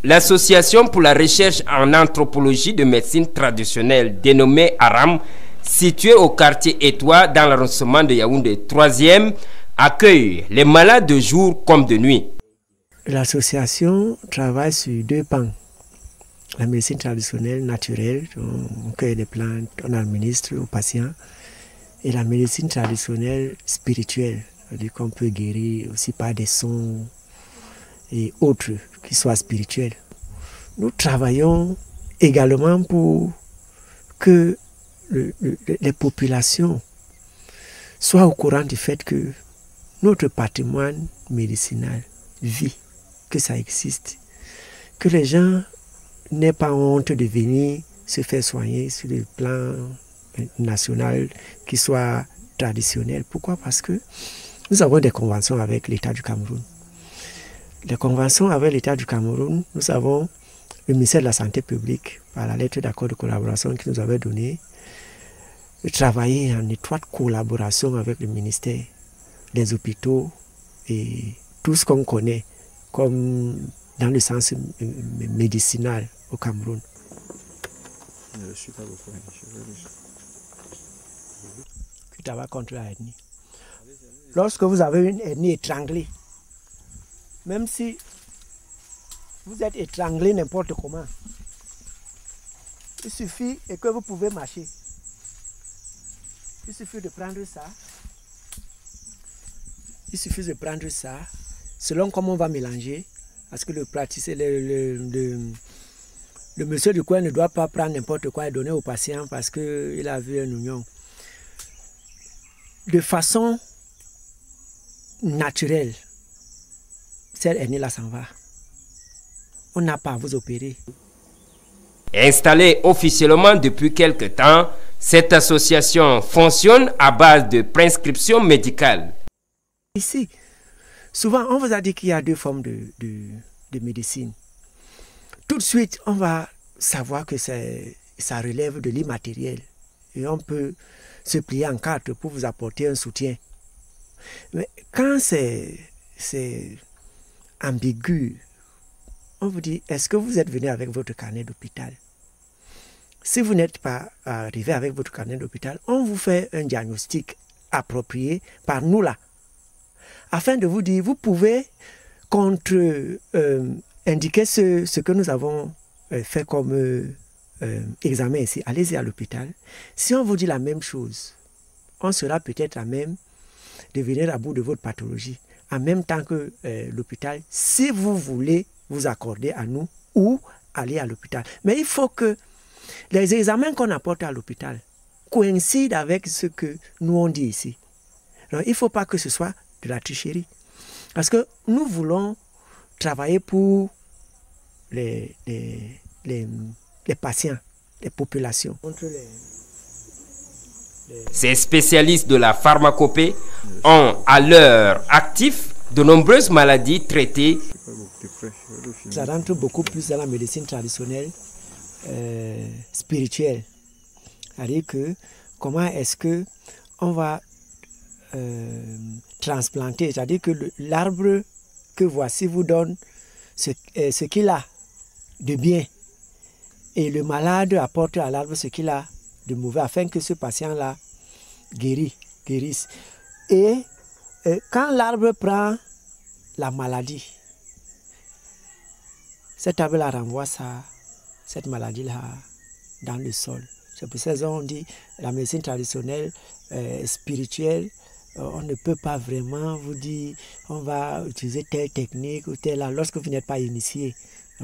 L'association pour la recherche en anthropologie de médecine traditionnelle dénommée ARAM, située au quartier Étoile dans l'arrondissement de Yaoundé 3e, accueille les malades de jour comme de nuit. L'association travaille sur deux pans. La médecine traditionnelle naturelle, on cueille des plantes, on administre aux patients, et la médecine traditionnelle spirituelle, c'est-à-dire qu'on peut guérir aussi par des sons et autres qui soient spirituels. Nous travaillons également pour que les populations soient au courant du fait que notre patrimoine médicinal vit, que ça existe, que les gens n'aient pas honte de venir se faire soigner sur le plan national qui soit traditionnel. Pourquoi? Parce que nous avons des conventions avec l'État du Cameroun. Les conventions avec l'État du Cameroun, nous avons le ministère de la Santé publique, par la lettre d'accord de collaboration qu'il nous avait donnée, de travailler en étroite collaboration avec le ministère des hôpitaux et tout ce qu'on connaît comme dans le sens médicinal au Cameroun. Contre la hernie. Lorsque vous avez une hernie étranglée, même si vous êtes étranglé n'importe comment, il suffit et que vous pouvez marcher. Il suffit de prendre ça. Il suffit de prendre ça, selon comment on va mélanger, parce que le praticien, le monsieur du coin ne doit pas prendre n'importe quoi et donner au patient parce qu'il a vu un oignon. De façon naturelle, cette hernie-là s'en va. On n'a pas à vous opérer. Installée officiellement depuis quelque temps, cette association fonctionne à base de prescription médicale. Ici, souvent on vous a dit qu'il y a deux formes de médecine. Tout de suite, on va savoir que ça relève de l'immatériel. Et on peut se plier en quatre pour vous apporter un soutien. Mais quand c'est ambigu, on vous dit, est-ce que vous êtes venu avec votre carnet d'hôpital? Si vous n'êtes pas arrivé avec votre carnet d'hôpital, on vous fait un diagnostic approprié par nous là, afin de vous dire, vous pouvez indiquer ce que nous avons fait comme examen ici. Allez-y à l'hôpital. Si on vous dit la même chose, on sera peut-être à même de venir à bout de votre pathologie, en même temps que l'hôpital, si vous voulez vous accorder à nous ou aller à l'hôpital. Mais il faut que les examens qu'on apporte à l'hôpital coïncident avec ce que nous on dit ici. Donc, il ne faut pas que ce soit de la tricherie. Parce que nous voulons travailler pour les patients, les populations. Ces spécialistes de la pharmacopée ont à leur actif de nombreuses maladies traitées. Ça rentre beaucoup plus dans la médecine traditionnelle spirituelle. C'est-à-dire que comment est-ce que on va transplanter, c'est-à-dire que l'arbre que voici vous donne ce qu'il a de bien et le malade apporte à l'arbre ce qu'il a de mauvais afin que ce patient-là guérisse. Et quand l'arbre prend la maladie, cet arbre-là renvoie cette maladie-là dans le sol. C'est pour ça qu'on dit la médecine traditionnelle spirituelle, on ne peut pas vraiment vous dire on va utiliser telle technique ou telle lorsque vous n'êtes pas initié.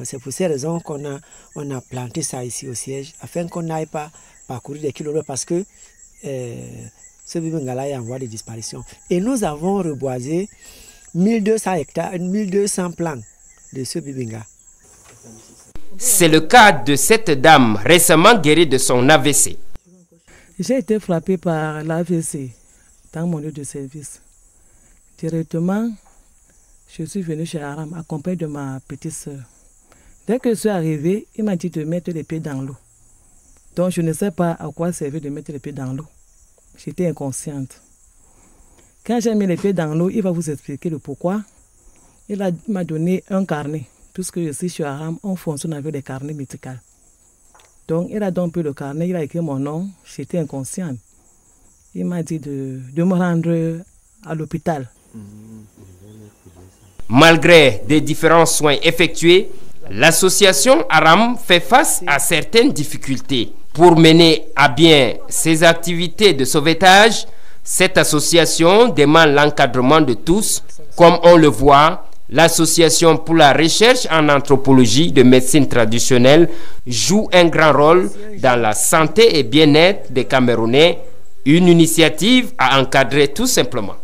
C'est pour ces raisons qu'on a planté ça ici au siège, afin qu'on n'aille pas parcourir des kilomètres parce que ce bibingala est en voie de disparition. Et nous avons reboisé 1200 hectares, 1200 plants de ce bibinga. C'est le cas de cette dame récemment guérie de son AVC. J'ai été frappée par l'AVC dans mon lieu de service. Directement, je suis venue chez Aram accompagnée de ma petite soeur. Dès que je suis arrivée, il m'a dit de mettre les pieds dans l'eau. Donc je ne sais pas à quoi servir de mettre les pieds dans l'eau. J'étais inconsciente. Quand j'ai mis les pieds dans l'eau, il va vous expliquer le pourquoi. Il m'a donné un carnet puisque ici chez Aram, on fonctionne avec des carnets médicaux. Donc, il a donc pris le carnet, il a écrit mon nom, j'étais inconsciente. Il m'a dit de me rendre à l'hôpital. Malgré des différents soins effectués, l'association Aram fait face à certaines difficultés. Pour mener à bien ses activités de sauvetage, cette association demande l'encadrement de tous. Comme on le voit, l'Association pour la recherche en anthropologie de médecine traditionnelle joue un grand rôle dans la santé et bien-être des Camerounais, une initiative à encadrer tout simplement.